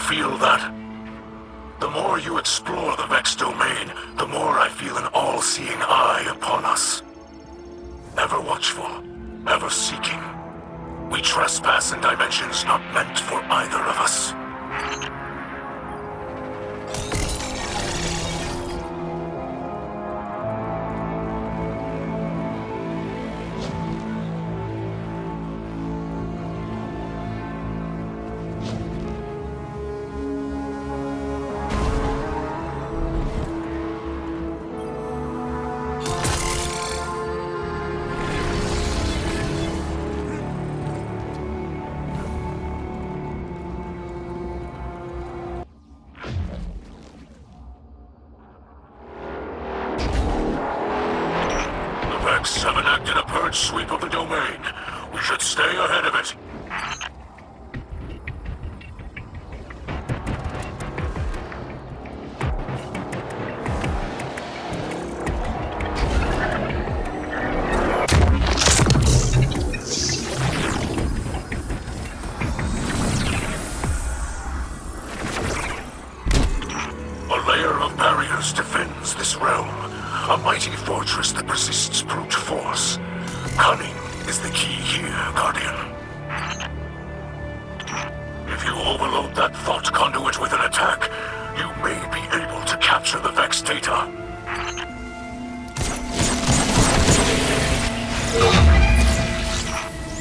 feel that? The more you explore the Vex domain, the more I feel an all-seeing eye upon us. Ever watchful, ever seeking. We trespass in dimensions not meant for either of us. Vex have enacted a purge sweep of the domain. We should stay ahead of it. A layer of barriers defends this realm. A mighty fortress that resists brute force. Cunning is the key here, Guardian. If you overload that thought conduit with an attack, you may be able to capture the Vex data.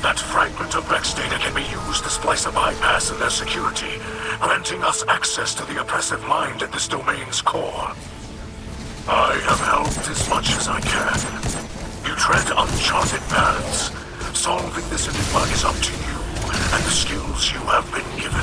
That fragment of Vex data can be used to splice a bypass in their security, granting us access to the oppressive mind at this domain's core. I have helped as much as I can. You tread uncharted paths. Solving this enigma is up to you and the skills you have been given.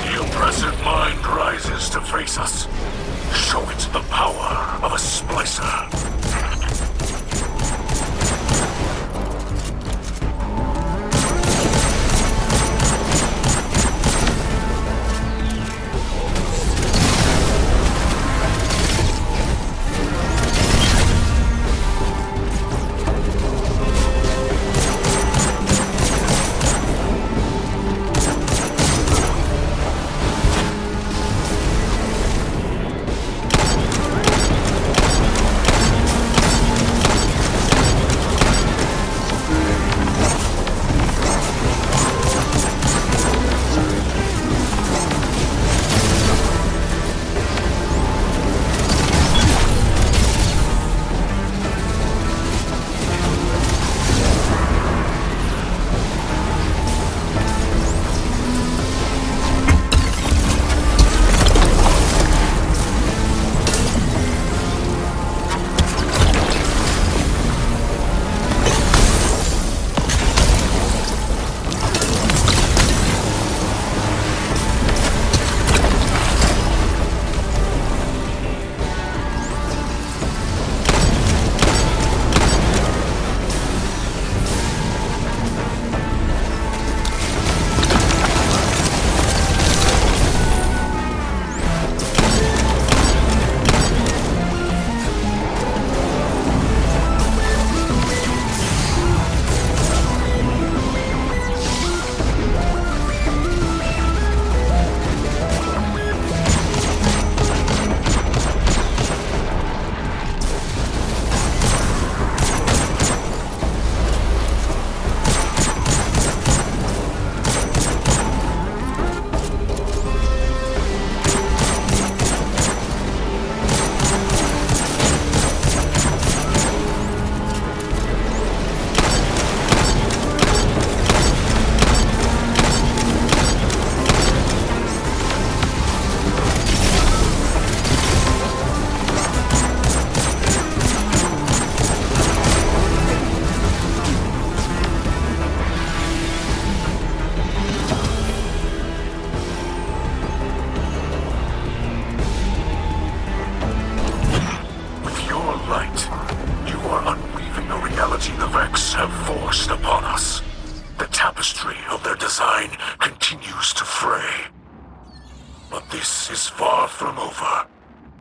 The oppressive mind rises to face us.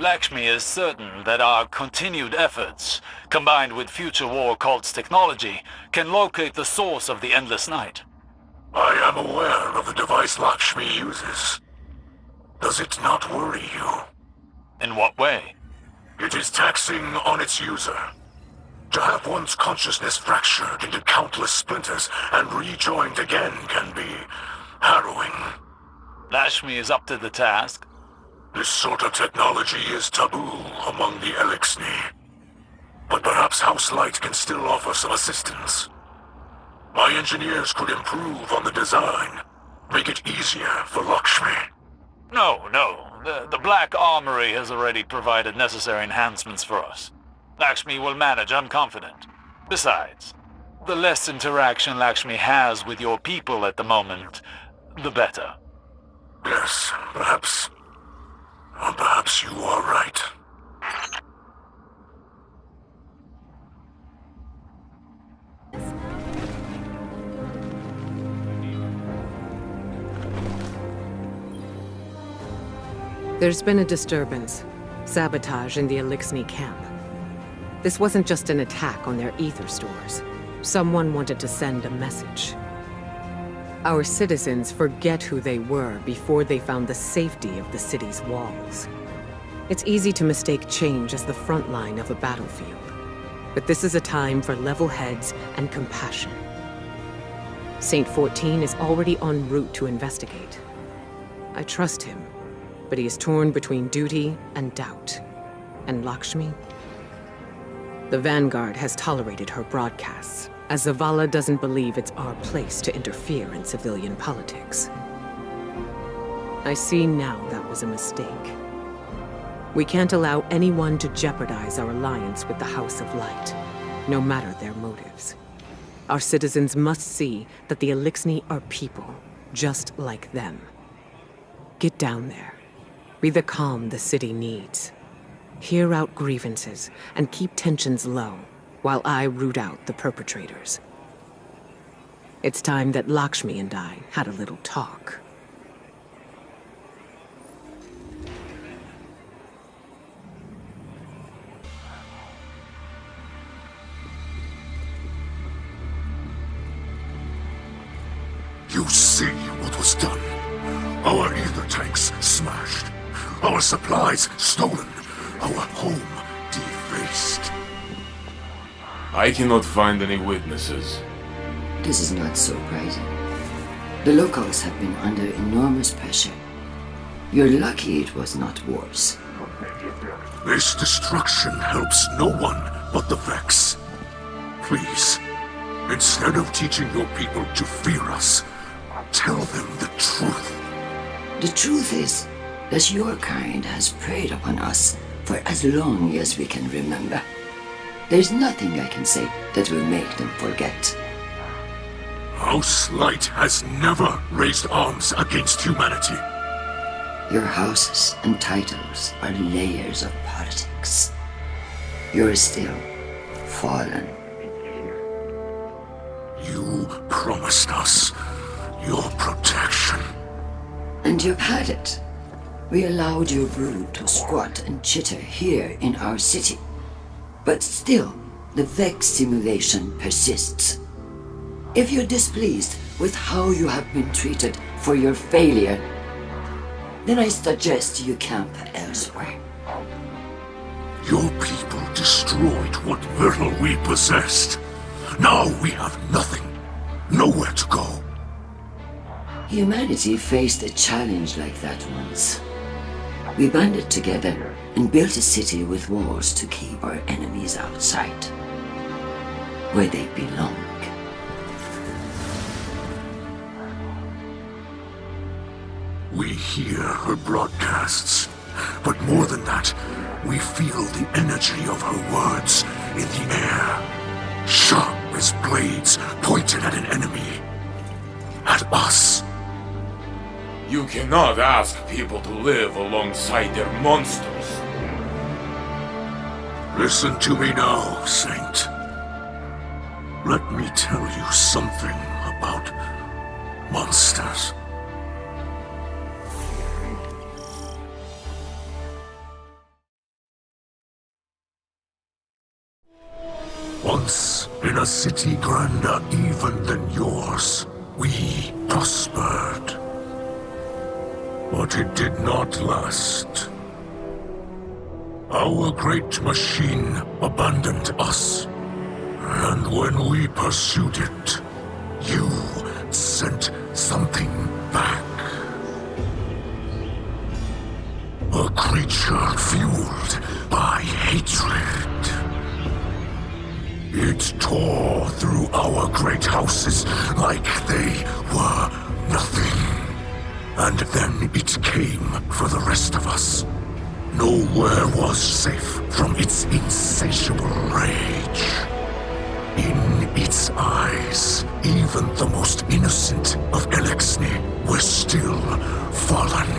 Lakshmi is certain that our continued efforts, combined with future war cult's technology, can locate the source of the endless night. I am aware of the device Lakshmi uses. Does it not worry you? In what way? It is taxing on its user. To have one's consciousness fractured into countless splinters and rejoined again can be harrowing. Lakshmi is up to the task. This sort of technology is taboo among the Elixni. But perhaps House Light can still offer some assistance. My engineers could improve on the design, make it easier for Lakshmi. No. The Black Armory has already provided necessary enhancements for us. Lakshmi will manage, I'm confident. Besides, the less interaction Lakshmi has with your people at the moment, the better. Yes, perhaps you are right. There's been a disturbance. Sabotage in the Elixni camp. This wasn't just an attack on their ether stores. Someone wanted to send a message. Our citizens forget who they were before they found the safety of the city's walls. It's easy to mistake change as the front line of a battlefield. But this is a time for level heads and compassion. Saint 14 is already en route to investigate. I trust him, but he is torn between duty and doubt. And Lakshmi? The Vanguard has tolerated her broadcasts, as Zavala doesn't believe it's our place to interfere in civilian politics. I see now that was a mistake. We can't allow anyone to jeopardize our alliance with the House of Light, no matter their motives. Our citizens must see that the Elixni are people, just like them. Get down there. Be the calm the city needs. Hear out grievances and keep tensions low while I root out the perpetrators. It's time that Lakshmi and I had a little talk. You see what was done. Our ether tanks smashed. Our supplies stolen. Our home defaced. I cannot find any witnesses. This is not surprising. The locals have been under enormous pressure. You're lucky it was not worse. This destruction helps no one but the Vex. Please, instead of teaching your people to fear us, tell them the truth. The truth is that your kind has preyed upon us for as long as we can remember. There's nothing I can say that will make them forget. House Light has never raised arms against humanity. Your houses and titles are layers of politics. You're still fallen. You promised us your protection. And you've had it. We allowed your brood to squat and chitter here in our city. But still, the Vex simulation persists. If you're displeased with how you have been treated for your failure, then I suggest you camp elsewhere. Your people destroyed what little we possessed. Now we have nothing. Nowhere to go. Humanity faced a challenge like that once. We banded together and built a city with walls to keep our enemies outside, where they belong. We hear her broadcasts, but more than that, we feel the energy of her words in the air, sharp as blades pointed at an enemy, at us. You cannot ask people to live alongside their monsters. Listen to me now, Saint. Let me tell you something about monsters. Once, in a city grander even than yours, we prospered. But it did not last. Our great machine abandoned us. And when we pursued it, you sent something back. A creature fueled by hatred. It tore through our great houses like they were nothing. And then it came for the rest of us. Nowhere was safe from its insatiable rage. In its eyes, even the most innocent of Elixni were still fallen.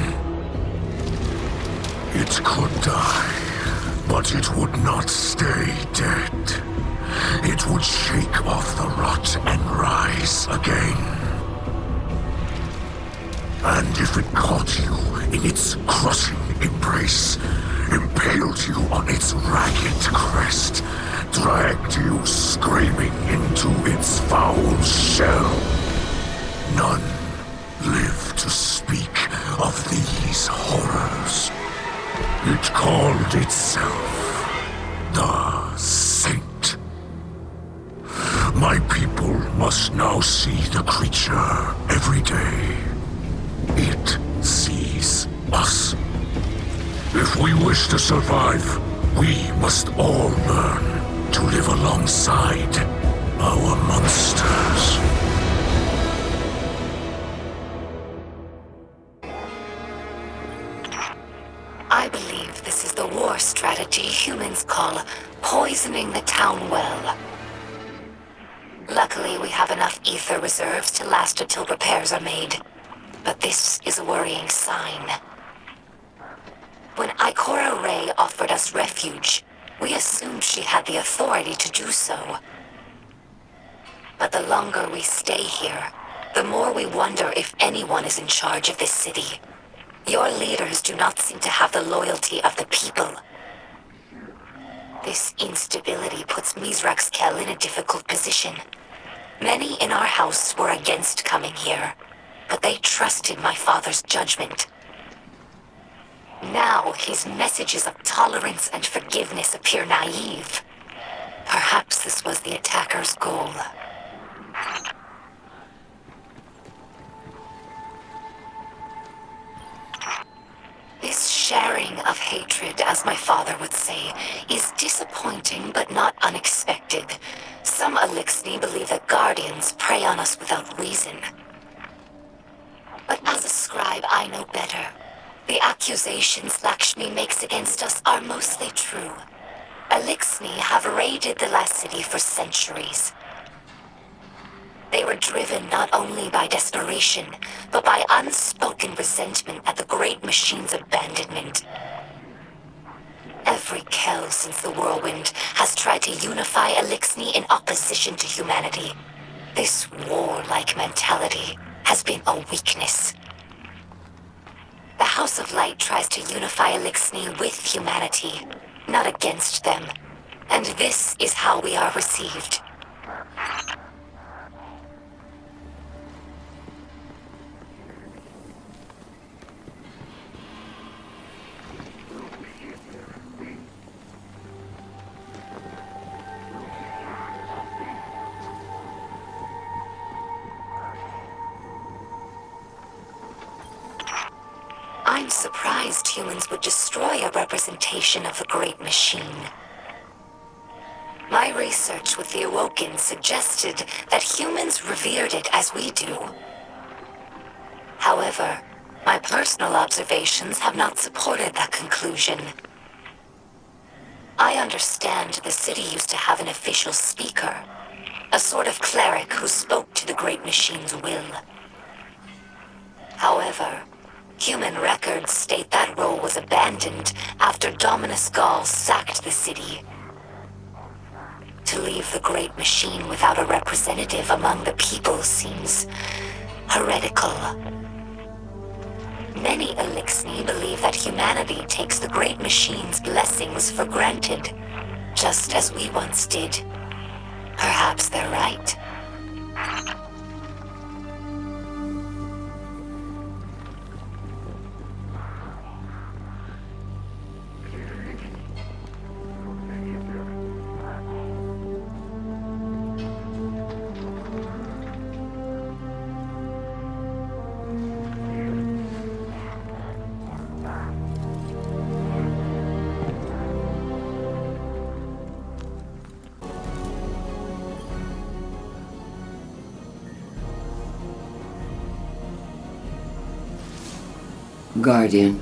It could die, but it would not stay dead. It would shake off the rot and rise again. And if it caught you in its crushing embrace, impaled you on its ragged crest, dragged you screaming into its foul shell, none live to speak of these horrors. It called itself the Saint. My people must now see the creature every day. It sees us. If we wish to survive, we must all learn to live alongside our monsters. I believe this is the war strategy humans call poisoning the town well. Luckily, we have enough ether reserves to last until repairs are made. But this is a worrying sign. When Ikora Ray offered us refuge, we assumed she had the authority to do so. But the longer we stay here, the more we wonder if anyone is in charge of this city. Your leaders do not seem to have the loyalty of the people. This instability puts Mizraxkel in a difficult position. Many in our house were against coming here, but they trusted my father's judgment. Now his messages of tolerance and forgiveness appear naive. Perhaps this was the attacker's goal. This sharing of hatred, as my father would say, is disappointing but not unexpected. Some Elixni believe that Guardians prey on us without reason. But as a scribe, I know better. The accusations Lakshmi makes against us are mostly true. Elixni have raided the last city for centuries. They were driven not only by desperation, but by unspoken resentment at the Great Machine's abandonment. Every Kel since the Whirlwind has tried to unify Elixni in opposition to humanity. This warlike mentality has been a weakness. The House of Light tries to unify Elixni with humanity, not against them. And this is how we are received. I'm surprised humans would destroy a representation of the Great Machine. My research with the Awoken suggested that humans revered it as we do. However, my personal observations have not supported that conclusion. I understand the city used to have an official speaker, a sort of cleric who spoke to the Great Machine's will. However, human records state that role was abandoned after Dominus Gaul sacked the city. To leave the Great Machine without a representative among the people seems heretical. Many Elixni believe that humanity takes the Great Machine's blessings for granted, just as we once did. right. Guardian,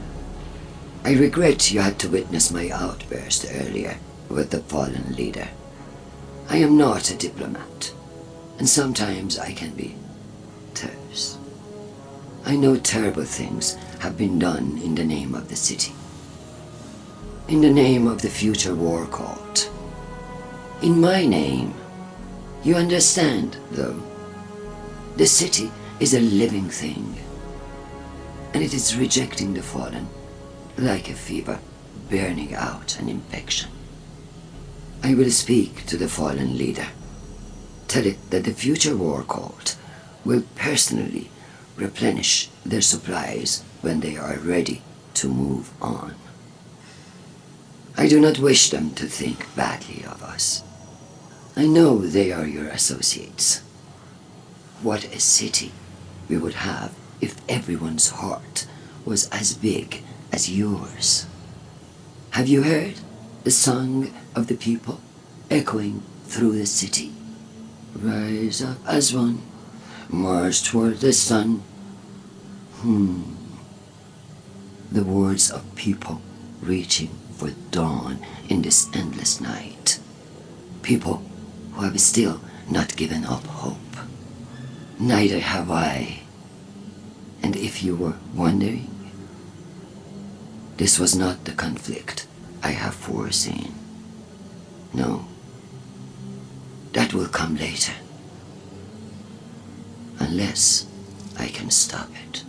I regret you had to witness my outburst earlier with the fallen leader. I am not a diplomat, and sometimes I can be terse. I know terrible things have been done in the name of the city. In the name of the future war cult. In my name. You understand, though? The city is a living thing, and it is rejecting the fallen, like a fever burning out an infection. I will speak to the fallen leader. Tell it that the future war cult will personally replenish their supplies when they are ready to move on. I do not wish them to think badly of us. I know they are your associates. What a city we would have if everyone's heart was as big as yours. Have you heard the song of the people echoing through the city? Rise up as one, march toward the sun. The words of people reaching for dawn in this endless night. People who have still not given up hope. Neither have I. And if you were wondering, this was not the conflict I have foreseen. No, that will come later. Unless I can stop it.